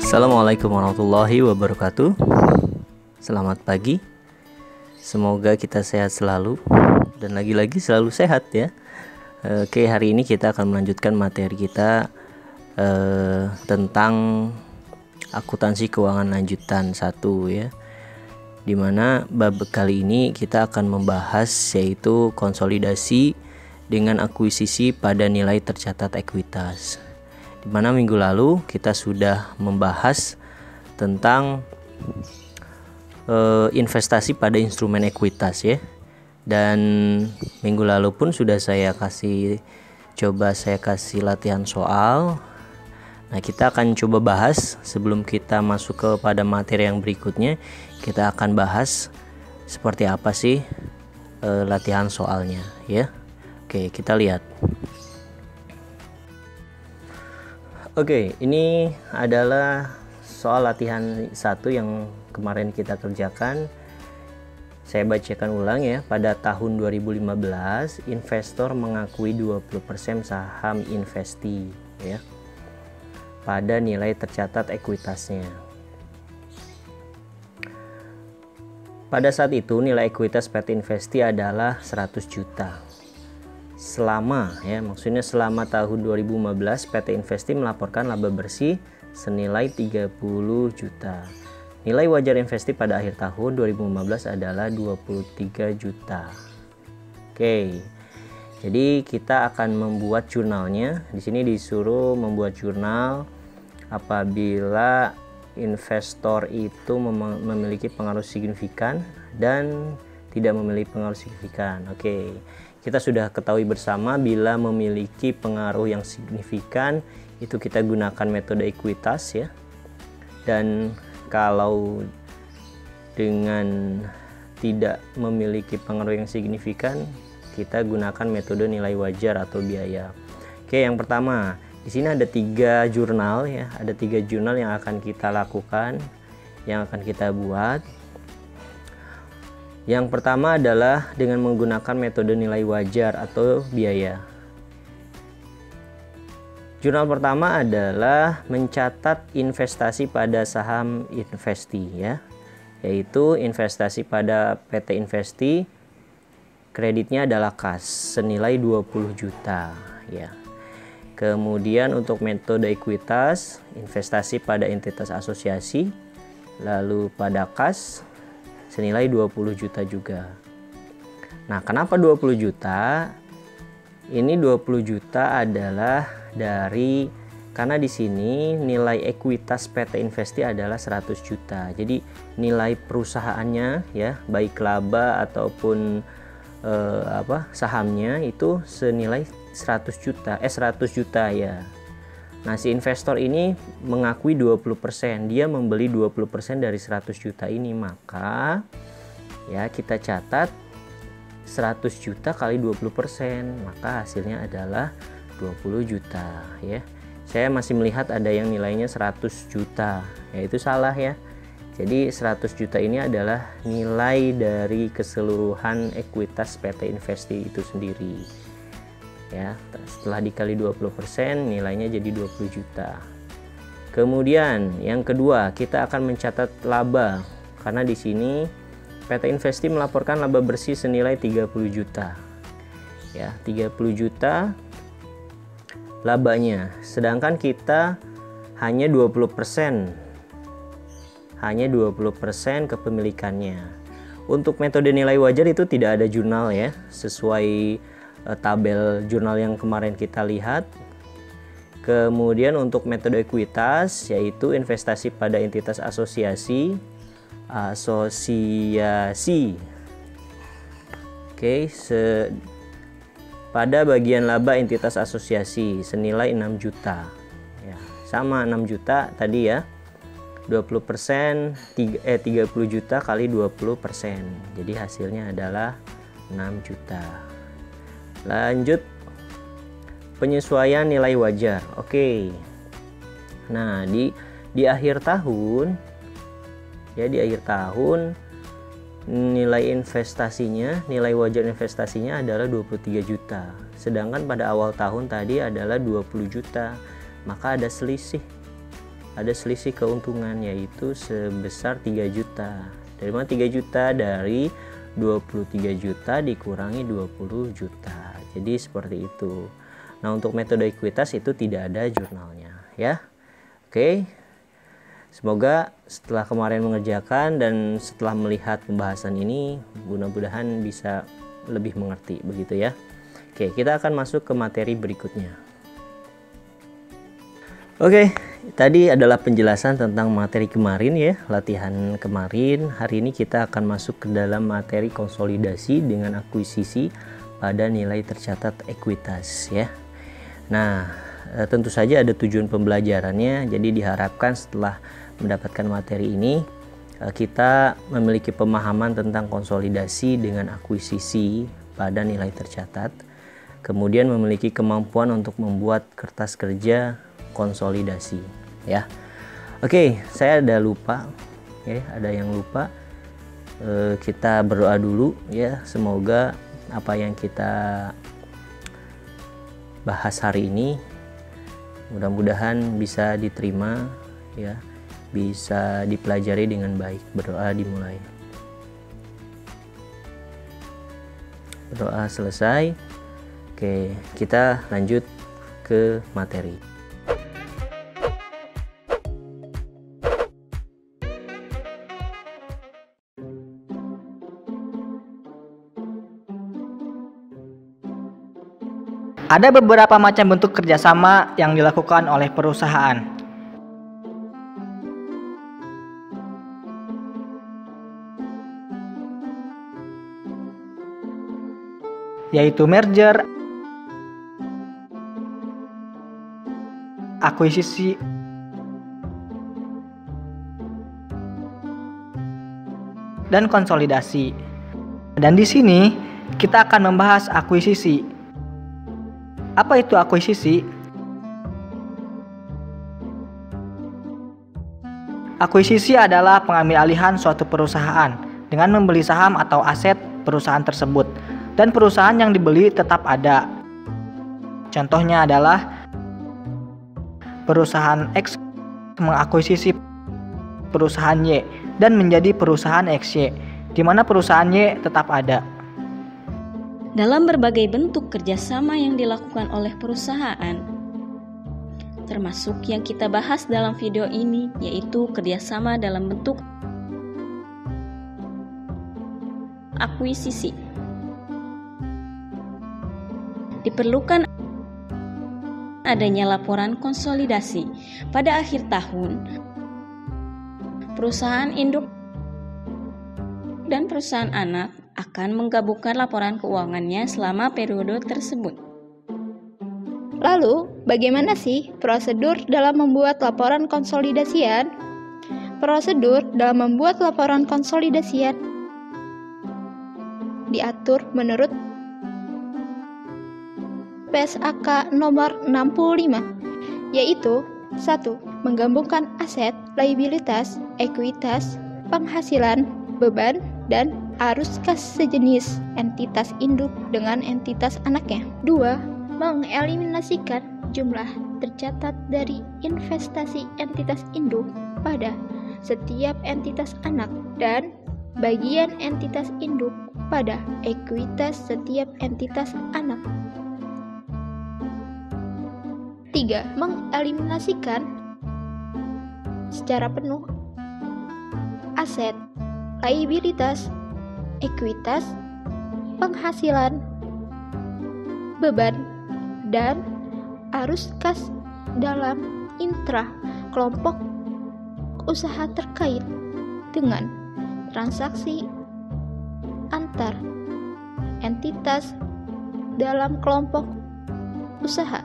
Assalamualaikum warahmatullahi wabarakatuh. Selamat pagi. Semoga kita sehat selalu dan lagi-lagi selalu sehat ya. Oke, hari ini kita akan melanjutkan materi kita tentang akuntansi keuangan lanjutan 1 ya. Dimana bab kali ini kita akan membahas yaitu konsolidasi dengan akuisisi pada nilai tercatat ekuitas. Dimana minggu lalu kita sudah membahas tentang investasi pada instrumen ekuitas ya. Dan minggu lalu pun sudah saya kasih latihan soal. Nah, kita akan coba bahas sebelum kita masuk kepada materi yang berikutnya. Kita akan bahas seperti apa sih latihan soalnya ya. Oke, kita lihat. Oke, ini adalah soal latihan 1 yang kemarin kita kerjakan. Saya bacakan ulang ya. Pada tahun 2015, investor mengakui 20% saham Investi ya, pada nilai tercatat ekuitasnya. Pada saat itu nilai ekuitas PT Investi adalah 100 juta. Selama tahun 2015 PT Investi melaporkan laba bersih senilai 30 juta. Nilai wajar investi pada akhir tahun 2015 adalah 23 juta. Oke. Jadi kita akan membuat jurnalnya. Di sini disuruh membuat jurnal apabila investor itu memiliki pengaruh signifikan dan tidak memiliki pengaruh signifikan. Oke. Kita sudah ketahui bersama bila memiliki pengaruh yang signifikan itu kita gunakan metode ekuitas ya. Dan kalau dengan tidak memiliki pengaruh yang signifikan kita gunakan metode nilai wajar atau biaya. Oke, yang pertama, di sini ada 3 jurnal ya. Ada 3 jurnal yang akan kita lakukan, yang akan kita buat. Yang pertama adalah dengan menggunakan metode nilai wajar atau biaya. Jurnal pertama adalah mencatat investasi pada saham Investi ya, yaitu investasi pada PT Investi, kreditnya adalah kas senilai 20 juta ya. Kemudian untuk metode ekuitas, investasi pada entitas asosiasi, lalu pada kas senilai 20 juta juga. Nah, kenapa 20 juta? Ini 20 juta adalah karena di sini nilai ekuitas PT Investi adalah 100 juta. Jadi nilai perusahaannya ya, baik laba ataupun sahamnya itu senilai 100 juta ya. Nah, si investor ini mengakui 20%, dia membeli 20% dari 100 juta ini, maka ya kita catat 100 juta kali 20%, maka hasilnya adalah 20 juta ya. Saya masih melihat ada yang nilainya 100 juta, yaitu salah ya. Jadi 100 juta ini adalah nilai dari keseluruhan ekuitas PT Investi itu sendiri. Ya, setelah dikali 20% nilainya jadi 20 juta. Kemudian yang kedua, kita akan mencatat laba karena di sini PT Investi melaporkan laba bersih senilai 30 juta. Ya, 30 juta labanya. Sedangkan kita hanya 20% kepemilikannya. Untuk metode nilai wajar itu tidak ada jurnal ya, sesuai tabel jurnal yang kemarin kita lihat. Kemudian untuk metode ekuitas yaitu investasi pada entitas asosiasi. Oke, pada bagian laba entitas asosiasi senilai 6 juta. Ya, sama 6 juta tadi ya. 20% 30 juta kali 20%. Jadi hasilnya adalah 6 juta. Lanjut, penyesuaian nilai wajar. Oke. Nah, di akhir tahun ya, nilai wajar investasinya adalah 23 juta. Sedangkan pada awal tahun tadi adalah 20 juta. Maka ada selisih. ada selisih keuntungan, yaitu sebesar 3 juta. Dari mana 3 juta? Dari 23 juta dikurangi 20 juta. Jadi seperti itu. Nah, untuk metode ekuitas itu tidak ada jurnalnya ya. Oke. Semoga setelah kemarin mengerjakan dan setelah melihat pembahasan ini, mudah-mudahan bisa lebih mengerti begitu ya. Oke, kita akan masuk ke materi berikutnya. Oke, tadi adalah penjelasan tentang materi kemarin ya, latihan kemarin. Hari ini kita akan masuk ke dalam materi konsolidasi dengan akuisisi pada nilai tercatat ekuitas ya. Nah, tentu saja ada tujuan pembelajarannya. Jadi diharapkan setelah mendapatkan materi ini, kita memiliki pemahaman tentang konsolidasi dengan akuisisi pada nilai tercatat, kemudian memiliki kemampuan untuk membuat kertas kerja konsolidasi ya. Oke, saya ada lupa ya, ada yang lupa. Kita berdoa dulu ya, semoga apa yang kita bahas hari ini mudah-mudahan bisa diterima ya, bisa dipelajari dengan baik. Berdoa dimulai. Berdoa selesai. Oke, kita lanjut ke materi. Ada beberapa macam bentuk kerjasama yang dilakukan oleh perusahaan, yaitu merger, akuisisi, dan konsolidasi. Dan di sini kita akan membahas akuisisi. Apa itu akuisisi? Akuisisi adalah pengambil alihan suatu perusahaan dengan membeli saham atau aset perusahaan tersebut, dan perusahaan yang dibeli tetap ada. Contohnya adalah perusahaan X mengakuisisi perusahaan Y dan menjadi perusahaan XY, di mana perusahaan Y tetap ada. Dalam berbagai bentuk kerjasama yang dilakukan oleh perusahaan, termasuk yang kita bahas dalam video ini, yaitu kerjasama dalam bentuk akuisisi. Diperlukan adanya laporan konsolidasi pada akhir tahun. Perusahaan induk dan perusahaan anak akan menggabungkan laporan keuangannya selama periode tersebut. Lalu, bagaimana sih prosedur dalam membuat laporan konsolidasian? Prosedur dalam membuat laporan konsolidasian diatur menurut PSAK nomor 65, yaitu 1. Menggabungkan aset, liabilitas, ekuitas, penghasilan, beban, dan arus kas sejenis entitas induk dengan entitas anaknya. 2. Mengeliminasikan jumlah tercatat dari investasi entitas induk pada setiap entitas anak dan bagian entitas induk pada ekuitas setiap entitas anak. 3. Mengeliminasikan secara penuh aset, liabilitas, ekuitas, penghasilan, beban, dan arus kas dalam intra kelompok usaha terkait dengan transaksi antar entitas dalam kelompok usaha.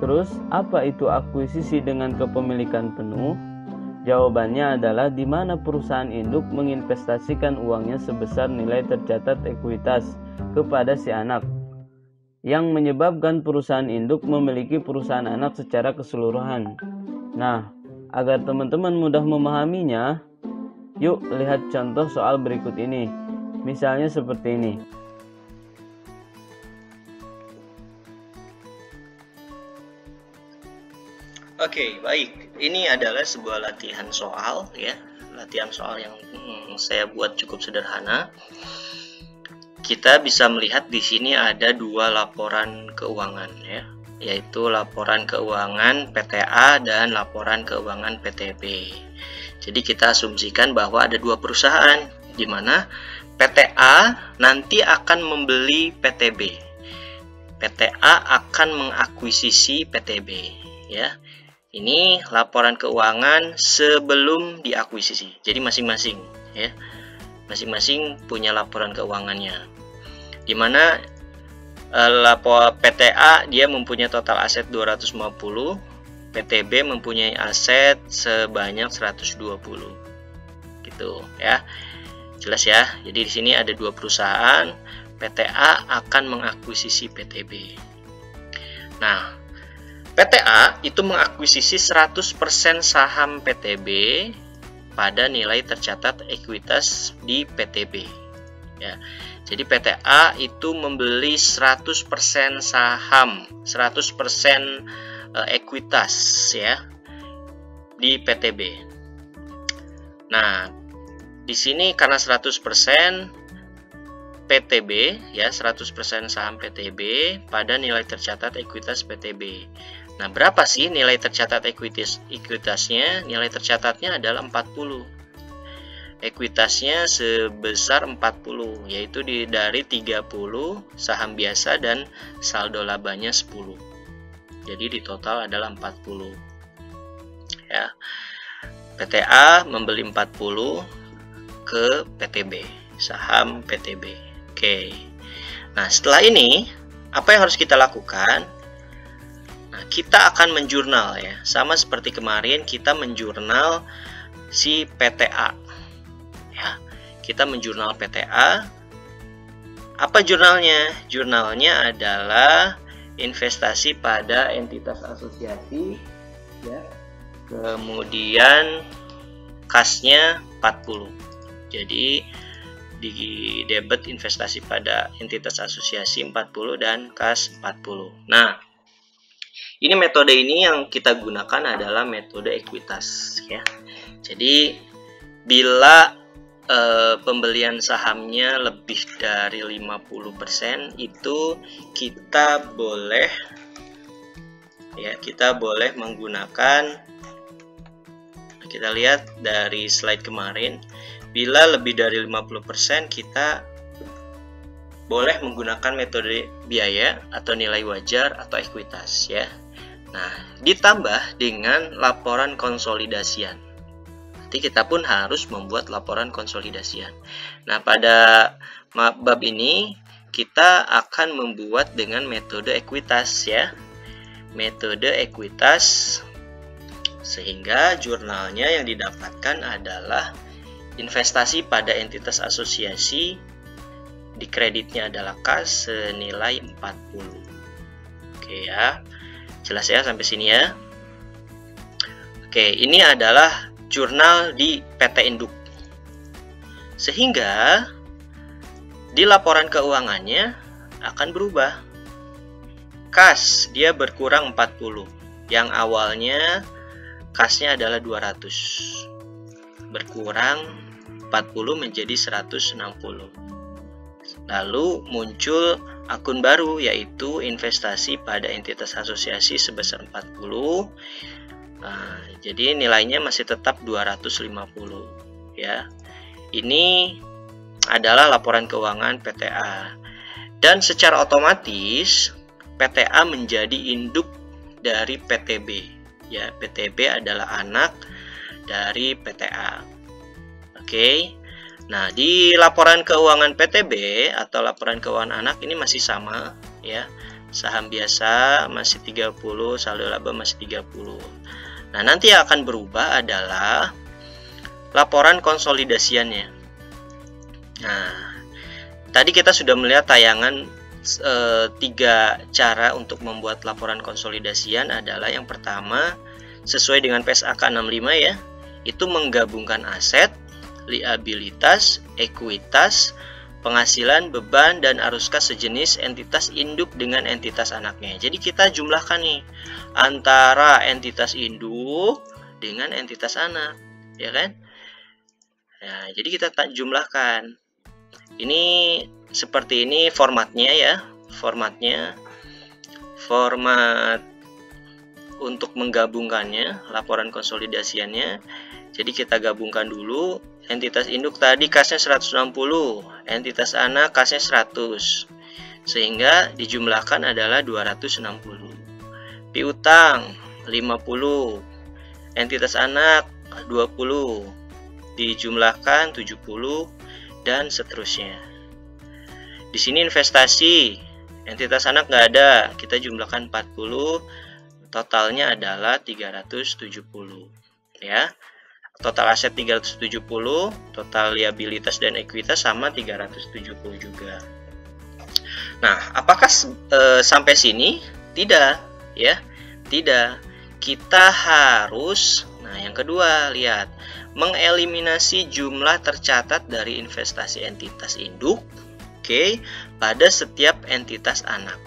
Terus, apa itu akuisisi dengan kepemilikan penuh? Jawabannya adalah di mana perusahaan induk menginvestasikan uangnya sebesar nilai tercatat ekuitas kepada si anak, yang menyebabkan perusahaan induk memiliki perusahaan anak secara keseluruhan. Nah, agar teman-teman mudah memahaminya, yuk lihat contoh soal berikut ini. Misalnya seperti ini. Oke, baik. Ini adalah sebuah latihan soal ya. Latihan soal yang saya buat cukup sederhana. Kita bisa melihat di sini ada dua laporan keuangan ya, yaitu laporan keuangan PTA dan laporan keuangan PTB. Jadi kita asumsikan bahwa ada dua perusahaan di mana PTA nanti akan membeli PTB. PTA akan mengakuisisi PTB ya. Ini laporan keuangan sebelum diakuisisi. Jadi masing-masing ya. Masing-masing punya laporan keuangannya. Di mana PTA dia mempunyai total aset 250, PTB mempunyai aset sebanyak 120. Gitu ya. Jelas ya. Jadi di sini ada dua perusahaan, PTA akan mengakuisisi PTB. Nah, PTA itu mengakuisisi 100% saham PTB pada nilai tercatat ekuitas di PTB. Ya. Jadi PTA itu membeli 100% saham, 100% ekuitas ya di PTB. Nah, di sini karena 100% PTB ya, 100% saham PTB pada nilai tercatat ekuitas PTB. Nah, berapa sih nilai tercatat ekuitasnya? Nilai tercatatnya adalah 40. Ekuitasnya sebesar 40, yaitu dari 30 saham biasa dan saldo labanya 10. Jadi di total adalah 40. Ya. PTA membeli 40 ke PTB, saham PTB. Oke. Nah, setelah ini apa yang harus kita lakukan? Nah, kita akan menjurnal ya. Sama seperti kemarin kita menjurnal si PTA. Ya, kita menjurnal PTA. Apa jurnalnya? Jurnalnya adalah investasi pada entitas asosiasi ya. Kemudian kasnya 40. Jadi di debit investasi pada entitas asosiasi 40 dan kas 40. Nah, ini metode ini yang kita gunakan adalah metode ekuitas ya. Jadi bila pembelian sahamnya lebih dari 50% itu kita boleh menggunakan, kita lihat dari slide kemarin, bila lebih dari 50% kita boleh menggunakan metode biaya atau nilai wajar atau ekuitas ya. Nah, ditambah dengan laporan konsolidasian. Kita pun harus membuat laporan konsolidasian. Nah, pada bab ini kita akan membuat dengan metode ekuitas ya. Metode ekuitas, sehingga jurnalnya yang didapatkan adalah investasi pada entitas asosiasi, di kreditnya adalah kas senilai 40. Oke ya. Jelas ya sampai sini ya. Oke, ini adalah jurnal di PT Induk. Sehingga di laporan keuangannya akan berubah. Kas dia berkurang 40. Yang awalnya kasnya adalah 200. Berkurang 40 menjadi 160. Lalu muncul akun baru yaitu investasi pada entitas asosiasi sebesar 40. Nah, jadi nilainya masih tetap 250 ya. Ini adalah laporan keuangan PTA. Dan secara otomatis PTA menjadi induk dari PTB ya. PTB adalah anak dari PTA. Oke. Nah, di laporan keuangan PTB atau laporan keuangan anak ini masih sama ya. Saham biasa masih 30, saldo laba masih 30. Nah, nanti yang akan berubah adalah laporan konsolidasiannya. Nah, tadi kita sudah melihat tayangan 3 cara untuk membuat laporan konsolidasian adalah yang pertama sesuai dengan PSAK 65 ya, itu menggabungkan aset, liabilitas, ekuitas penghasilan, beban, dan arus kas sejenis entitas induk dengan entitas anaknya. Jadi kita jumlahkan nih antara entitas induk dengan entitas anak, ya kan? Nah, jadi kita jumlahkan. Ini seperti ini formatnya ya, format untuk menggabungkannya, laporan konsolidasiannya. Jadi kita gabungkan dulu. Entitas induk tadi kasnya 160, entitas anak kasnya 100, sehingga dijumlahkan adalah 260. Piutang 50, entitas anak 20, dijumlahkan 70, dan seterusnya. Di sini investasi, entitas anak nggak ada, kita jumlahkan 40, totalnya adalah 370, ya. Total aset 370, total liabilitas dan ekuitas sama 370 juga. Nah, apakah sampai sini? Tidak, ya. Tidak. Kita harus, nah yang kedua, lihat, mengeliminasi jumlah tercatat dari investasi entitas induk, oke, pada setiap entitas anak,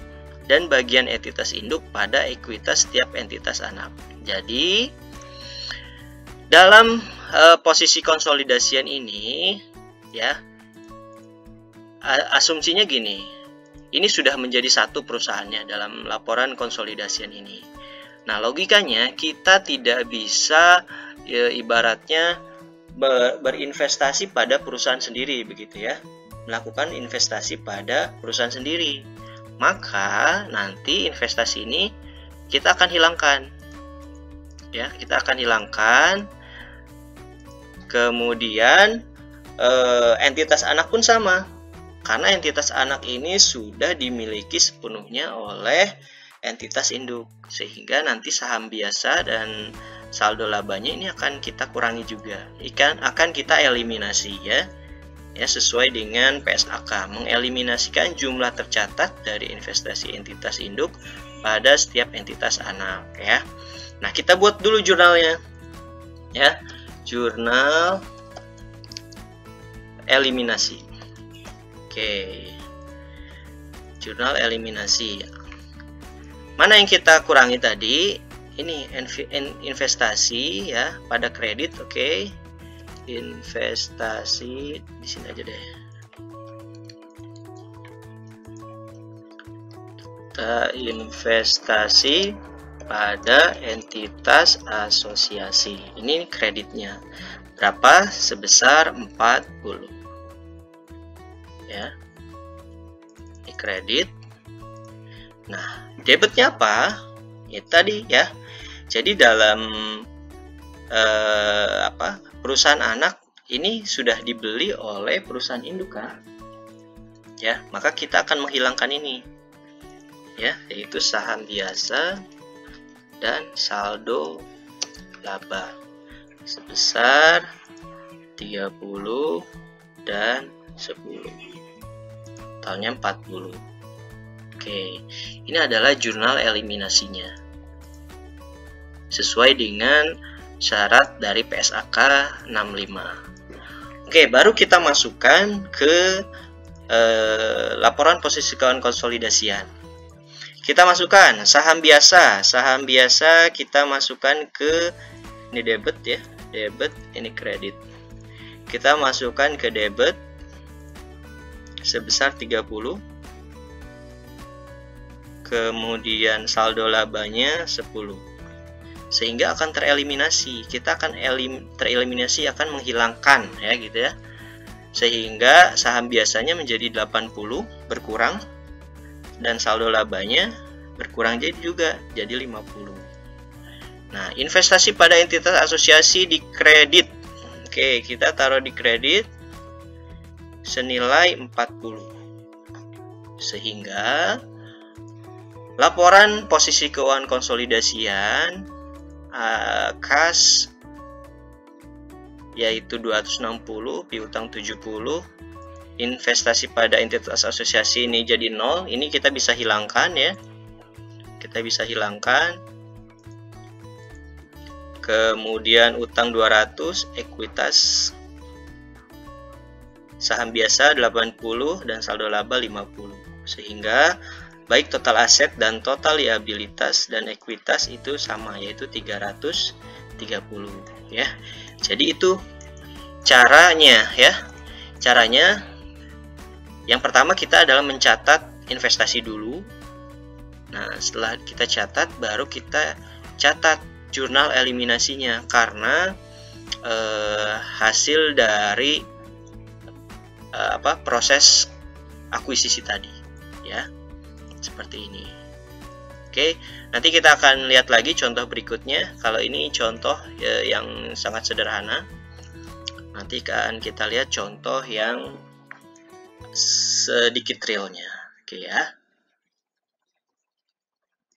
dan bagian entitas induk pada ekuitas setiap entitas anak. Jadi dalam posisi konsolidasian ini, ya, asumsinya gini, ini sudah menjadi satu perusahaannya dalam laporan konsolidasian ini. Nah, logikanya kita tidak bisa ibaratnya berinvestasi pada perusahaan sendiri, begitu ya, melakukan investasi pada perusahaan sendiri. Maka nanti investasi ini kita akan hilangkan, ya, kita akan hilangkan. Kemudian entitas anak pun sama, karena entitas anak ini sudah dimiliki sepenuhnya oleh entitas induk, sehingga nanti saham biasa dan saldo labanya ini akan kita kurangi juga, akan kita eliminasi, ya, sesuai dengan PSAK, mengeliminasikan jumlah tercatat dari investasi entitas induk pada setiap entitas anak, ya. Nah, kita buat dulu jurnalnya, ya. Jurnal eliminasi. Oke. Jurnal eliminasi. Mana yang kita kurangi tadi? Ini investasi, ya, pada kredit, oke. Investasi di sini aja deh. Kita investasi pada entitas asosiasi. Ini kreditnya berapa? Sebesar 40, ya. Ini kredit. Nah, debitnya apa? Ya tadi, ya. Jadi dalam perusahaan anak ini sudah dibeli oleh perusahaan induk, kan? Ya, maka kita akan menghilangkan ini, ya, yaitu saham biasa dan saldo laba sebesar 30 dan 10, totalnya 40. Oke, ini adalah jurnal eliminasinya sesuai dengan syarat dari PSAK 65. Oke, baru kita masukkan ke laporan posisi keuangan konsolidasian. Kita masukkan saham biasa. Saham biasa kita masukkan ke, ini debit, ya, debit, ini kredit. Kita masukkan ke debit sebesar 30. Kemudian saldo labanya 10. Sehingga akan tereliminasi. Kita akan tereliminasi, akan menghilangkan, ya, gitu ya. Sehingga saham biasanya menjadi 80, berkurang, dan saldo labanya berkurang jadi 50. Nah, investasi pada entitas asosiasi di kredit. Oke, kita taruh di kredit senilai 40. Sehingga laporan posisi keuangan konsolidasian kas yaitu 260, piutang 70, investasi pada entitas asosiasi ini jadi 0. Ini kita bisa hilangkan, ya. Kita bisa hilangkan. Kemudian utang 200, ekuitas saham biasa 80 dan saldo laba 50. Sehingga baik total aset dan total liabilitas dan ekuitas itu sama, yaitu 330 ya. Jadi itu caranya ya. Caranya yang pertama kita adalah mencatat investasi dulu. Nah, setelah kita catat baru kita catat jurnal eliminasinya, karena hasil dari proses akuisisi tadi ya. Seperti ini. Oke, nanti kita akan lihat lagi contoh berikutnya. Kalau ini contoh yang sangat sederhana. Nanti akan kita lihat contoh yang sedikit realnya. Oke ya.